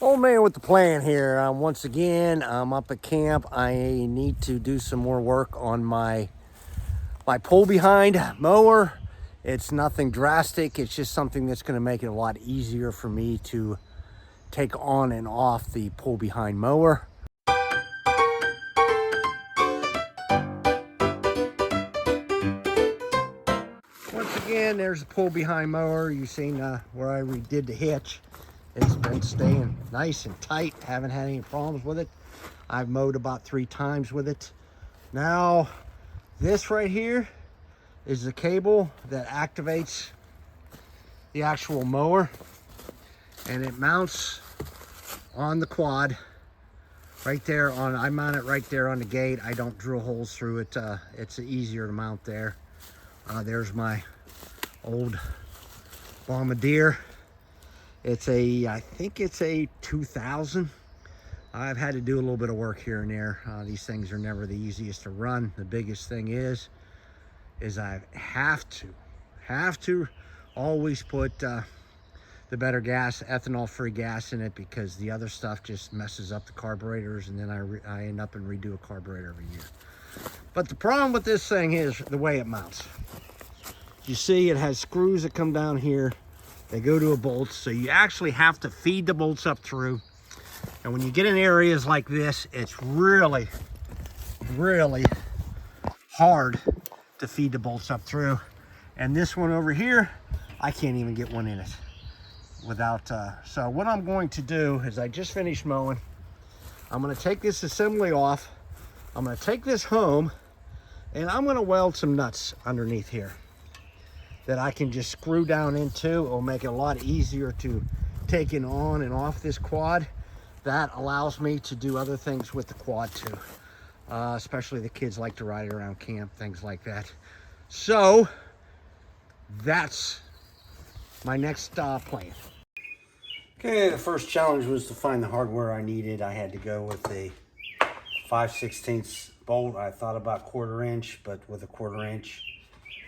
Old man with the plan here. Once again, I'm up at camp. I need to do some more work on my pull behind mower. It's nothing drastic. It's just something that's going to make it a lot easier for me to take on and off the pull behind mower. Once again, there's the pull behind mower. You've seen where I redid the hitch. It's been staying nice and tight. Haven't had any problems with it. I've mowed about 3 times with it. Now, this right here is the cable that activates the actual mower, and it mounts on the quad right there on, I mount it right there on the gate. I don't drill holes through it. It's easier to mount there. There's my old Bombardier. It's I think it's a 2000. I've had to do a little bit of work here and there. These things are never the easiest to run. The biggest thing is I have to always put the better gas, ethanol-free gas in it, because the other stuff just messes up the carburetors, and then I end up and redo a carburetor every year. But the problem with this thing is the way it mounts. You see, it has screws that come down here. They go to a bolt, so you actually have to feed the bolts up through. And when you get in areas like this, it's really, really hard to feed the bolts up through. And this one over here, I can't even get one in it without, so what I'm going to do is, I just finished mowing. I'm gonna take this assembly off. I'm gonna take this home, and I'm gonna weld some nuts underneath here that I can just screw down into. It'll make it a lot easier to take it on and off this quad. That allows me to do other things with the quad too. Especially the kids like to ride around camp, things like that. So that's my next plan. Okay, the first challenge was to find the hardware I needed. I had to go with a 5/16 bolt. I thought about 1/4 inch, but with a 1/4 inch,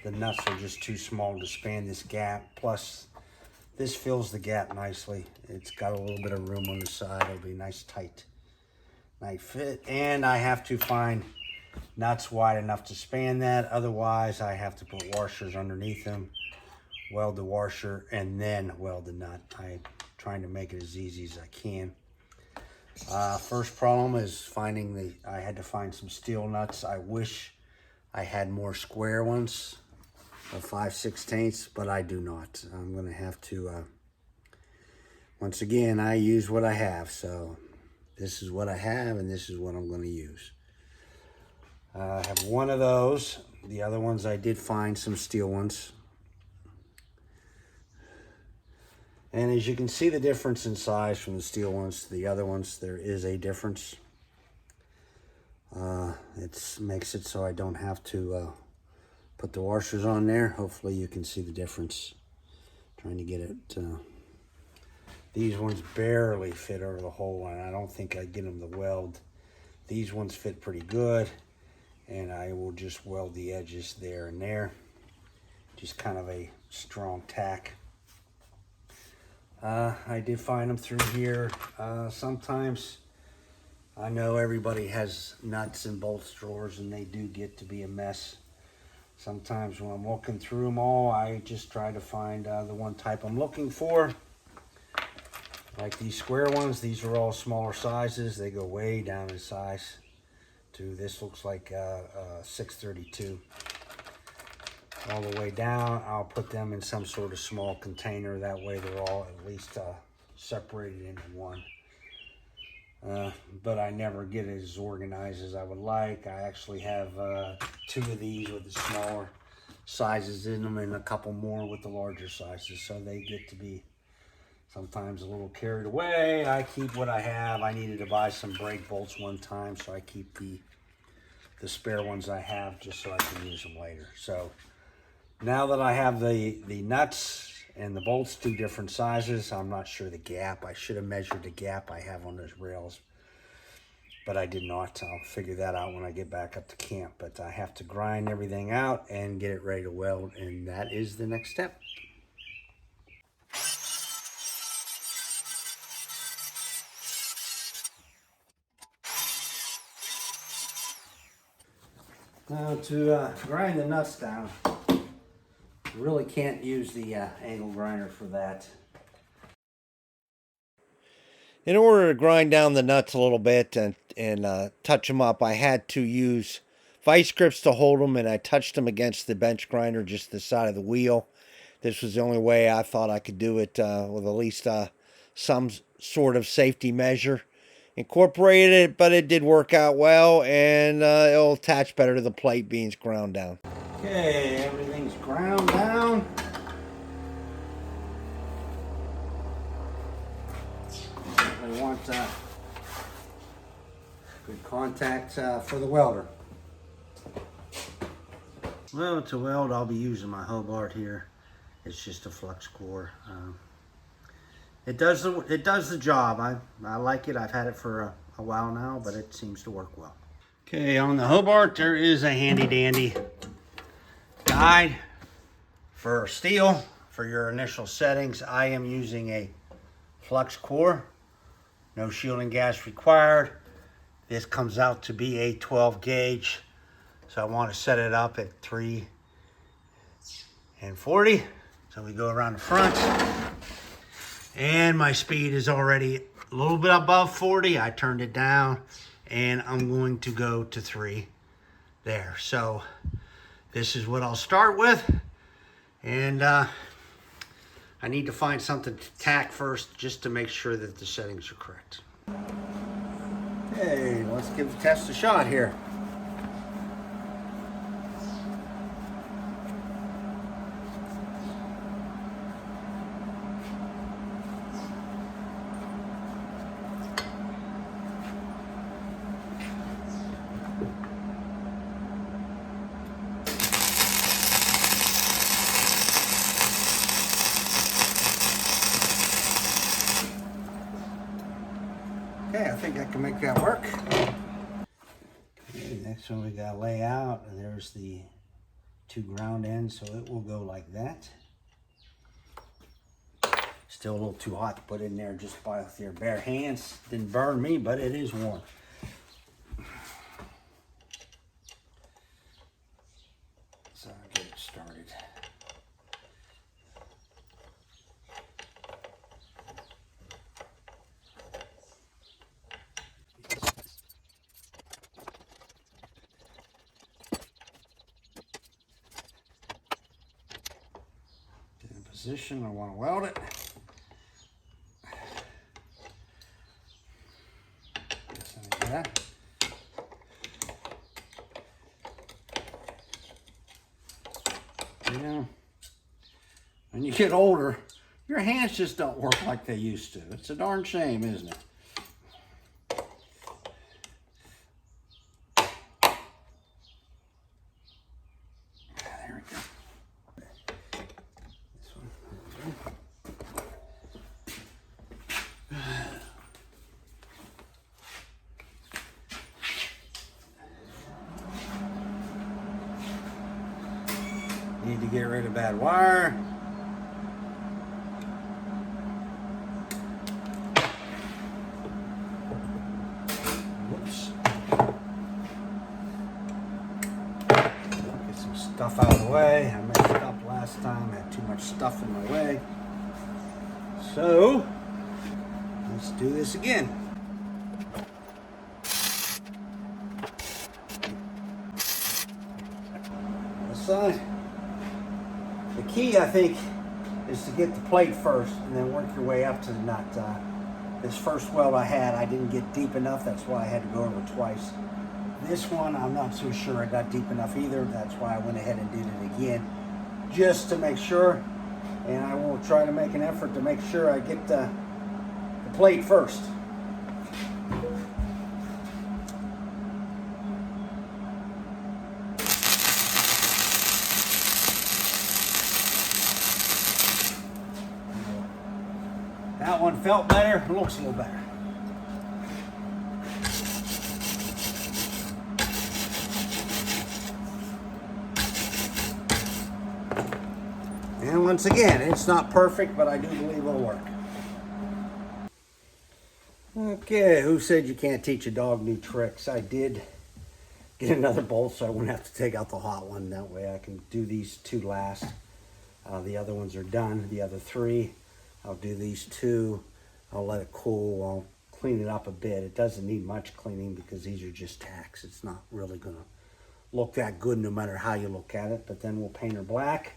the nuts are just too small to span this gap. Plus, this fills the gap nicely. It's got a little bit of room on the side. It'll be nice, tight fit. And I have to find nuts wide enough to span that. Otherwise, I have to put washers underneath them, weld the washer, and then weld the nut. I'm trying to make it as easy as I can. First problem is I had to find some steel nuts. I wish I had more square ones of 5/16, but I do not. I'm gonna have to, once again, I use what I have. So this is what I have, and this is what I'm gonna use. I have one of those. The other ones, I did find some steel ones. And as you can see the difference in size from the steel ones to the other ones, there is a difference. It makes it so I don't have to put the washers on there. Hopefully you can see the difference. Trying to get it. These ones barely fit over the hole, and I don't think I get them to weld. These ones fit pretty good, and I will just weld the edges there and there. Just kind of a strong tack. I did find them through here. Sometimes I know everybody has nuts and bolts drawers, and they do get to be a mess. Sometimes when I'm looking through them all, I just try to find the one type I'm looking for. Like these square ones, these are all smaller sizes. They go way down in size to, this looks like 632. All the way down. I'll put them in some sort of small container. That way they're all at least separated into one. But I never get as organized as I would like. I actually have 2 of these with the smaller sizes in them, and a couple more with the larger sizes. So they get to be sometimes a little carried away. I keep what I have. I needed to buy some brake bolts one time, so I keep the spare ones I have just so I can use them later. So now that I have the nuts and the bolts 2 different sizes, I'm not sure the gap. I should have measured the gap I have on those rails, but I did not. I'll figure that out when I get back up to camp. But I have to grind everything out and get it ready to weld, and that is the next step. Now to grind the nuts down, you really can't use the angle grinder for that. In order to grind down the nuts a little bit and touch them up, I had to use vice grips to hold them, and I touched them against the bench grinder, just the side of the wheel. This was the only way I thought I could do it with at least some sort of safety measure. Incorporated it, but it did work out well, and it'll attach better to the plate being ground down. Okay, everything's ground down. We want good contact for the welder. Well, to weld, I'll be using my Hobart here. It's just a flux core. It does the job. I like it. I've had it for a while now, but it seems to work well. Okay, on the Hobart, there is a handy dandy guide for steel for your initial settings. I am using a flux core. No shielding gas required. This comes out to be a 12 gauge. So I want to set it up at 3 and 40. So we go around the front. And my speed is already a little bit above 40. I turned it down and I'm going to go to 3 there. So this is what I'll start with. And I need to find something to tack first just to make sure that the settings are correct. Okay, let's give the test a shot here. Okay, I think I can make that work. Okay, next one we got to lay out, and there's the 2 ground ends, so it will go like that. Still a little too hot to put in there just by with your bare hands. Didn't burn me, but it is warm. So I'll get it started. Position, I want to weld it. Guess I need that. Yeah. When you get older, your hands just don't work like they used to. It's a darn shame, isn't it? There we go. Need to get rid of bad wire. Whoops. Get some stuff out of the way. I messed up last time. I had too much stuff in my way. So, let's do this again. This side. The key, I think, is to get the plate first and then work your way up to the nut. This first weld I had, I didn't get deep enough. That's why I had to go over twice. This one, I'm not so sure I got deep enough either. That's why I went ahead and did it again, just to make sure. And I will try to make an effort to make sure I get the plate first. That one felt better, looks a little better. And once again, it's not perfect, but I do believe it'll work. Okay, who said you can't teach a dog new tricks? I did get another bolt so I wouldn't have to take out the hot one. That way I can do these 2 last. The other ones are done. The other 3, I'll do these 2. I'll let it cool. I'll clean it up a bit. It doesn't need much cleaning because these are just tacks. It's not really going to look that good no matter how you look at it. But then we'll paint her black.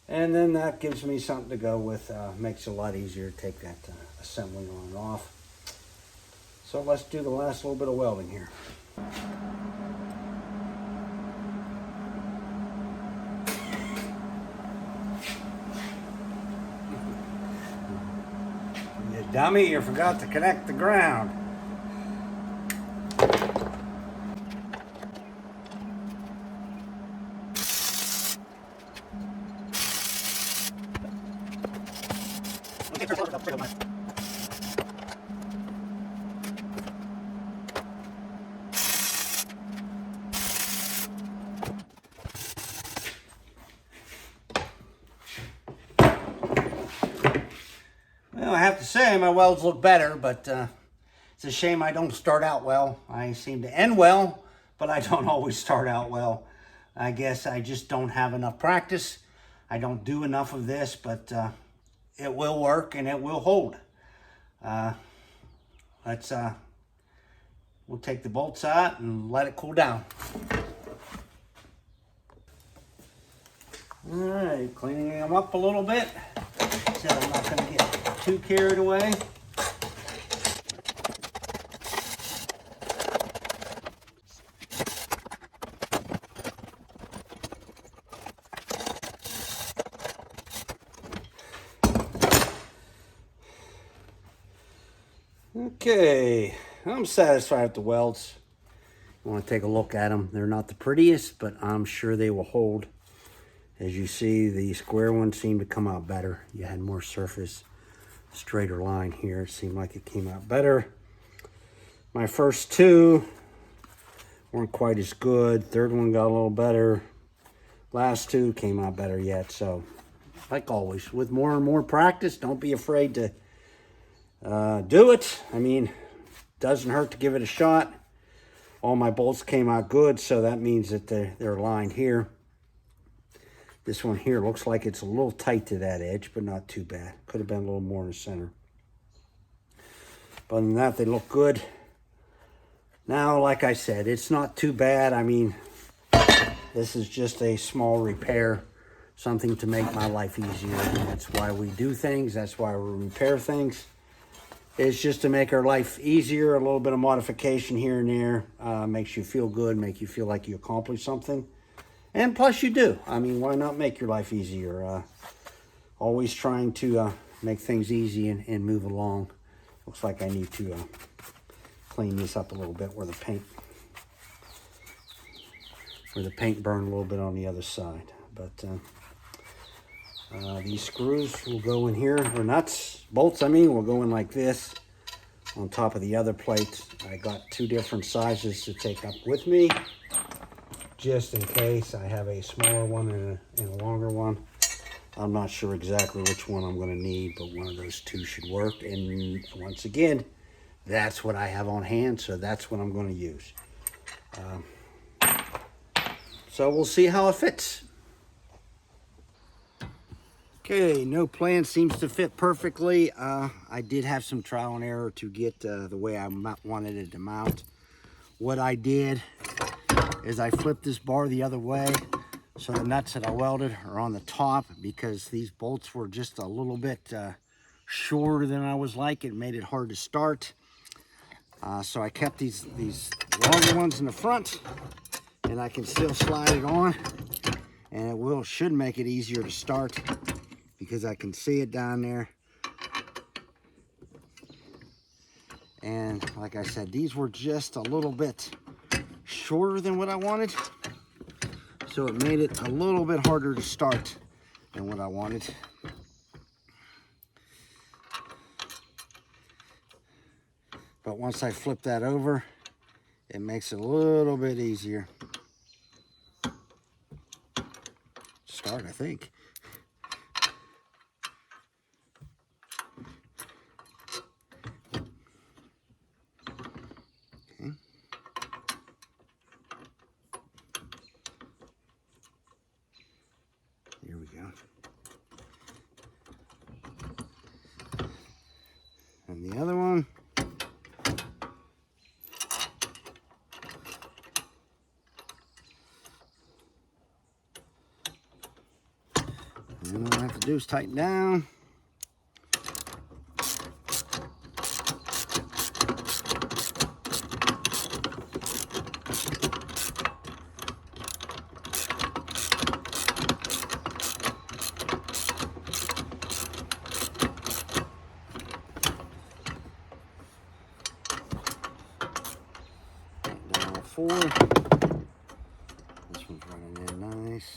And then that gives me something to go with. Makes it a lot easier to take that assembly on and off. So let's do the last little bit of welding here. You dummy, you forgot to connect the ground. Well, I have to say my welds look better, but it's a shame I don't start out well. I seem to end well, but I don't always start out well. I guess I just don't have enough practice. I don't do enough of this, but it will work and it will hold. We'll take the bolts out and let it cool down. All right, cleaning them up a little bit so I'm not going to get too carried away. Okay, I'm satisfied with the welds. I want to take a look at them. They're not the prettiest, but I'm sure they will hold. As you see, the square ones seem to come out better. You had more surface, straighter line here. It seemed like it came out better. My first 2 weren't quite as good. Third one got a little better. Last 2 came out better yet. So, like always, with more and more practice, don't be afraid to do it. I mean, doesn't hurt to give it a shot. All my bolts came out good, so that means that they're aligned here. This one here looks like it's a little tight to that edge, but not too bad. Could have been a little more in the center. But other than that, they look good. Now, like I said, it's not too bad. I mean, this is just a small repair, something to make my life easier. And that's why we do things. That's why we repair things. It's just to make our life easier. A little bit of modification here and there makes you feel good, make you feel like you accomplished something. And plus you do. I mean, why not make your life easier? Always trying to make things easy and move along. Looks like I need to clean this up a little bit where the paint burned a little bit on the other side. But these screws will go in here, or nuts, bolts I mean, will go in like this on top of the other plates. I got 2 different sizes to take up with me, just in case I have a smaller one and a longer one. I'm not sure exactly which one I'm going to need, but one of those 2 should work. And once again, that's what I have on hand, so that's what I'm going to use. So we'll see how it fits. Okay, no plan seems to fit perfectly. I did have some trial and error to get the way I wanted it to mount. What I did is I flipped this bar the other way so the nuts that I welded are on the top, because these bolts were just a little bit shorter than I was like. It made it hard to start. So I kept these longer ones in the front, and I can still slide it on, and it should make it easier to start because I can see it down there. And like I said, these were just a little bit shorter than what I wanted, so it made it a little bit harder to start than what I wanted. But once I flip that over, it makes it a little bit easier to start, I think. Okay. And the other one. And all I have to do is tighten down. Tighten down all four. This one's running in nice.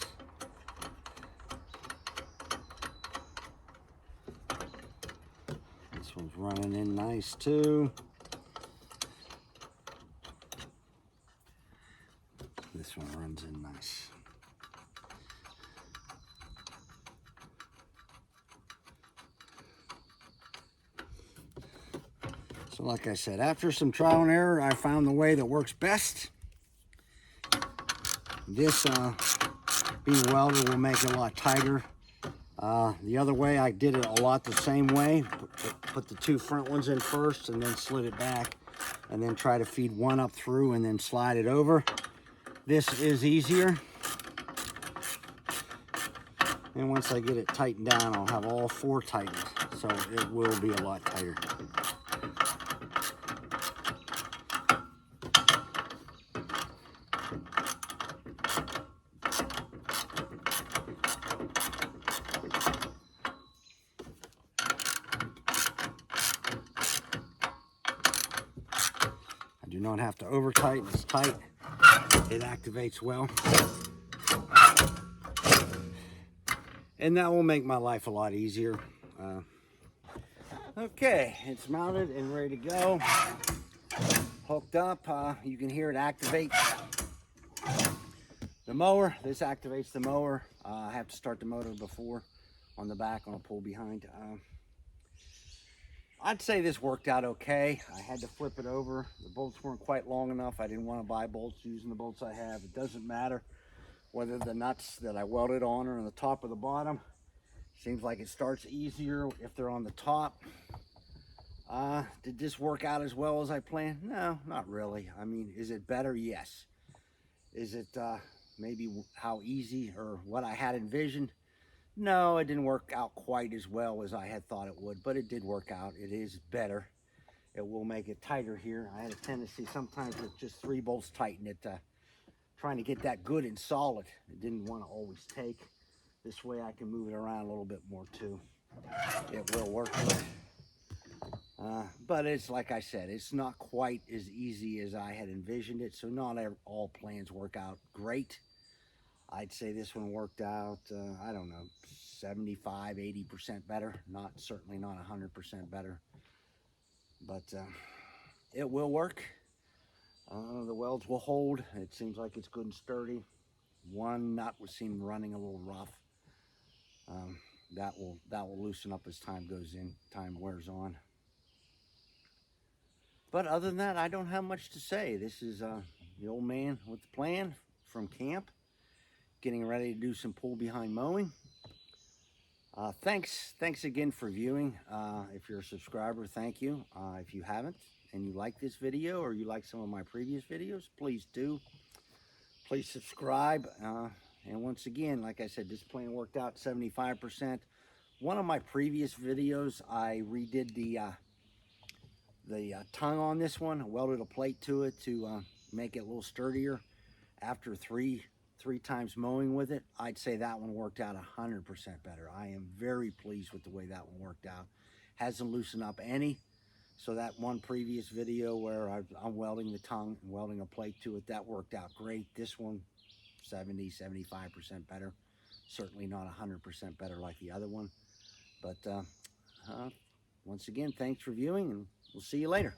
This one's running in nice too. This one runs in nice. So like I said, after some trial and error, I found the way that works best. This being welded will make it a lot tighter. The other way, I did it a lot the same way. Put the two front ones in first and then slid it back. And then try to feed one up through and then slide it over. This is easier. And once I get it tightened down, I'll have all four tightened. So it will be a lot tighter. I do not have to over tighten, it's tight. It activates well. And that will make my life a lot easier. Okay, it's mounted and ready to go. Hooked up, you can hear it activate the mower. This activates the mower. I have to start the motor before on the back on a pull behind. I'd say this worked out okay. I had to flip it over. The bolts weren't quite long enough. I didn't want to buy bolts using the bolts I have. It doesn't matter whether the nuts that I welded on are on the top or the bottom. Seems like it starts easier if they're on the top. Did this work out as well as I planned? No, not really. I mean, is it better? Yes. Is it maybe how easy or what I had envisioned? No, it didn't work out quite as well as I had thought it would, but it did work out. It is better. It will make it tighter here. I had a tendency sometimes with just 3 bolts tighten it, trying to get that good and solid. It didn't want to always take. This way I can move it around a little bit more too. It will work. But it's like I said, it's not quite as easy as I had envisioned it, so not all plans work out great. I'd say this one worked out, I don't know, 75, 80% better. Certainly not 100% better. But it will work. The welds will hold. It seems like it's good and sturdy. One nut was seen running a little rough. That will loosen up as time wears on. But other than that, I don't have much to say. This is the old man with the plan from camp, getting ready to do some pull behind mowing. Thanks again for viewing. If you're a subscriber, thank you. If you haven't and you like this video or you like some of my previous videos, please do. Please subscribe. And once again, like I said, this plan worked out 75%. One of my previous videos, I redid the tongue on this one. I welded a plate to it to make it a little sturdier. After three times mowing with it, I'd say that one worked out 100% better. I am very pleased with the way that one worked out. Hasn't loosened up any. So that one previous video where I'm welding the tongue and welding a plate to it, that worked out great. This one, 70, 75% better. Certainly not 100% better like the other one. But once again, thanks for viewing, and we'll see you later.